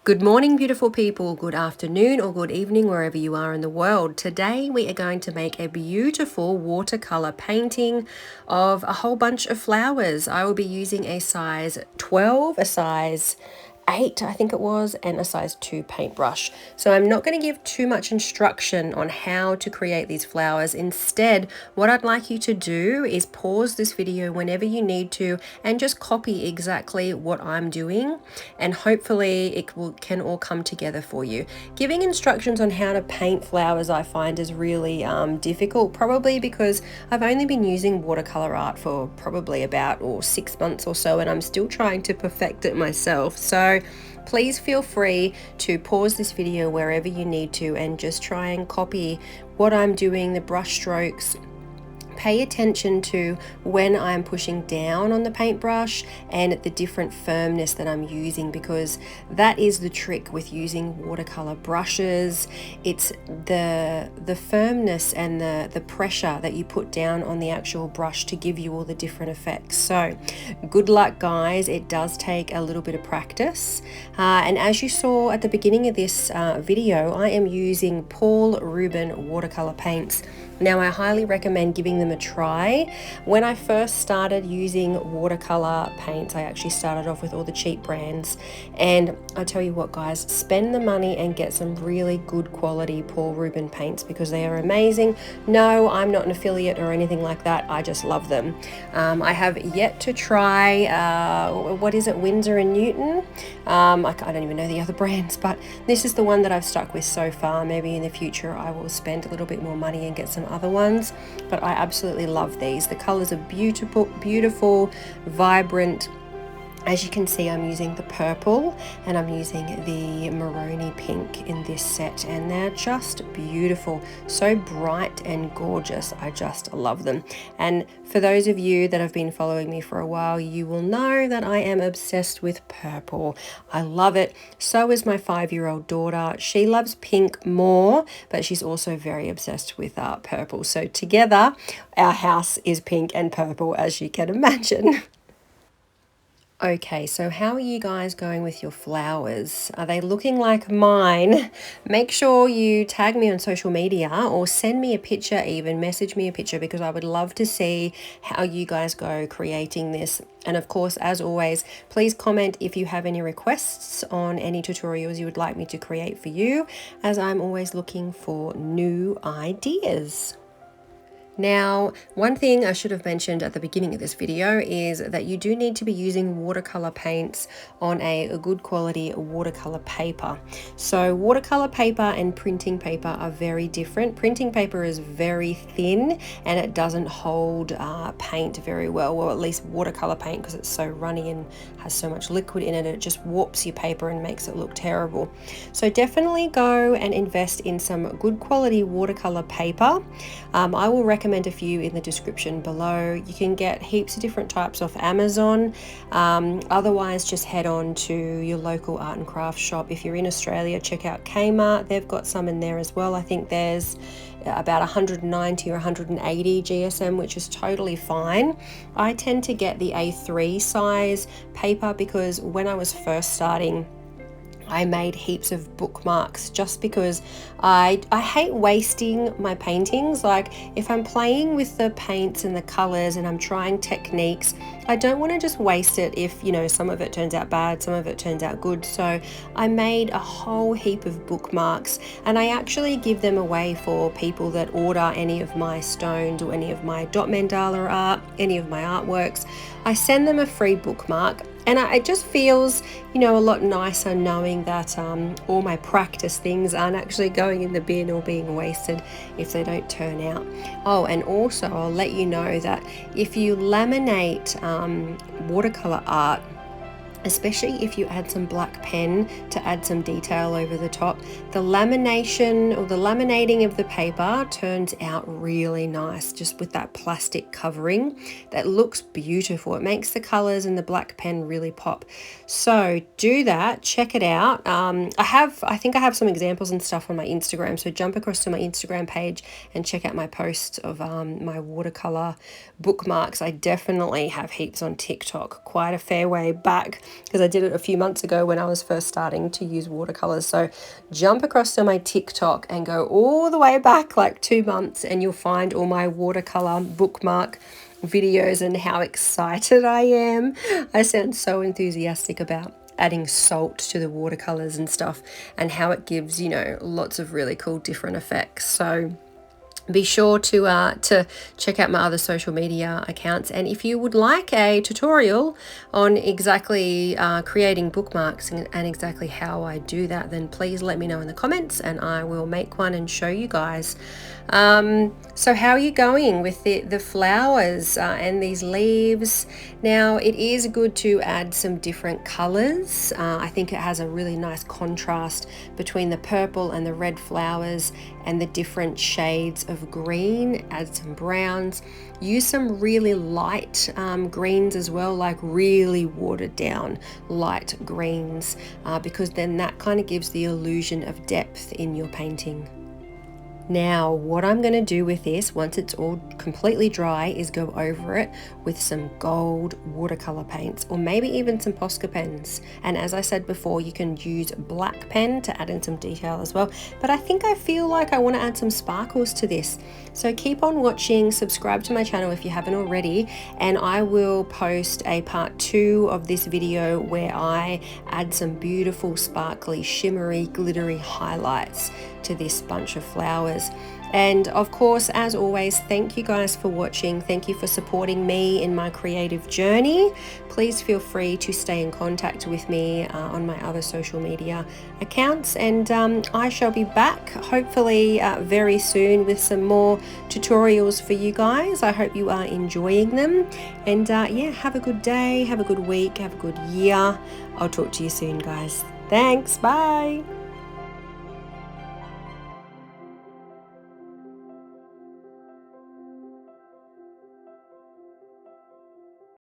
Good morning, beautiful people. Good afternoon or good evening, wherever you are in the world. Today we are going to make a beautiful watercolor painting of a whole bunch of flowers. I will be using a size 12, a size 8, I think it was, and a size 2 paintbrush. So I'm not going to give too much instruction on how to create these flowers. Instead, what I'd like you to do is pause this video whenever you need to and just copy exactly what I'm doing, and hopefully it can all come together for you. Giving instructions on how to paint flowers I find is really difficult, probably because I've only been using watercolor art for probably about 6 months or so, and I'm still trying to perfect it myself. So please feel free to pause this video wherever you need to and just try and copy what I'm doing, the brush strokes. Pay attention to when I'm pushing down on the paintbrush and the different firmness that I'm using, because that is the trick with using watercolor brushes. It's the firmness and the pressure that you put down on the actual brush to give you all the different effects. So good luck, guys. It does take a little bit of practice. And as you saw at the beginning of this video, I am using Paul Ruben watercolor paints. Now, I highly recommend giving them a try. When I first started using watercolor paints, I actually started off with all the cheap brands. And I tell you what, guys, spend the money and get some really good quality Paul Ruben paints, because they are amazing. No, I'm not an affiliate or anything like that. I just love them. I have yet to try, what is it, Winsor & Newton? I don't even know the other brands, but this is the one that I've stuck with so far. Maybe in the future I will spend a little bit more money and get some other ones, but I absolutely love these. The colors are beautiful, vibrant. As you can see, I'm using the purple and I'm using the maroni pink in this set, and they're just beautiful, so bright and gorgeous. I just love them. And for those of you that have been following me for a while, you will know that I am obsessed with purple. I love it. So is my 5-year-old daughter. She loves pink more, but she's also very obsessed with purple. So together, our house is pink and purple, as you can imagine. Okay, so how are you guys going with your flowers? Are they looking like mine? Make sure you tag me on social media or send me a picture, even message me a picture, because I would love to see how you guys go creating this. And of course, as always, please comment if you have any requests on any tutorials you would like me to create for you, as I'm always looking for new ideas. Now, one thing I should have mentioned at the beginning of this video is that you do need to be using watercolor paints on a good quality watercolor paper. So watercolor paper and printing paper are very different. Printing paper is very thin and it doesn't hold paint very well, or at least watercolor paint, because it's so runny and has so much liquid in it, it just warps your paper and makes it look terrible. So definitely go and invest in some good quality watercolor paper. I will recommend a few in the description below. You can get heaps of different types off Amazon. Otherwise, just head on to your local art and craft shop. If you're in Australia, check out Kmart. They've got some in there as well. I think there's about 190 or 180 GSM, which is totally fine. I tend to get the A3 size paper because when I was first starting, I made heaps of bookmarks just because I hate wasting my paintings. Like, if I'm playing with the paints and the colors and I'm trying techniques, I don't want to just waste it if, you know, some of it turns out bad, some of it turns out good. So I made a whole heap of bookmarks, and I actually give them away for people that order any of my stones or any of my dot mandala art, any of my artworks. I send them a free bookmark. And it just feels, you know, a lot nicer knowing that all my practice things aren't actually going in the bin or being wasted if they don't turn out. Oh, and also I'll let you know that if you laminate watercolor art, especially if you add some black pen to add some detail over the top, the lamination or the laminating of the paper turns out really nice, just with that plastic covering. That looks beautiful. It makes the colors and the black pen really pop. So do that, check it out. I think I have some examples and stuff on my Instagram, so jump across to my Instagram page and check out my posts of my watercolor bookmarks. I definitely have heaps on TikTok, quite a fair way back. because I did it a few months ago when I was first starting to use watercolors. So jump across to my TikTok and go all the way back like 2 months, and you'll find all my watercolor bookmark videos and how excited I am. I sound so enthusiastic about adding salt to the watercolors and stuff, and how it gives, you know, lots of really cool different effects. So be sure to check out my other social media accounts, and if you would like a tutorial on exactly creating bookmarks and exactly how I do that, then please let me know in the comments and I will make one and show you guys. So how are you going with the flowers and these leaves? Now it is good to add some different colors. I think it has a really nice contrast between the purple and the red flowers and the different shades of green. Add some browns, use some really light greens as well, like really watered down light greens, because then that kind of gives the illusion of depth in your painting. Now what I'm going to do with this, once it's all completely dry, is go over it with some gold watercolor paints, or maybe even some Posca pens. And as I said before, you can use black pen to add in some detail as well, but I think I feel like I want to add some sparkles to this. So keep on watching, subscribe to my channel if you haven't already, and I will post a part 2 of this video where I add some beautiful sparkly shimmery glittery highlights to this bunch of flowers. And of course, as always, thank you guys for watching. Thank you for supporting me in my creative journey. Please feel free to stay in contact with me on my other social media accounts, and I shall be back hopefully very soon with some more tutorials for you guys. I hope you are enjoying them, and yeah, have a good day, have a good week, have a good year. I'll talk to you soon, guys. Thanks, bye.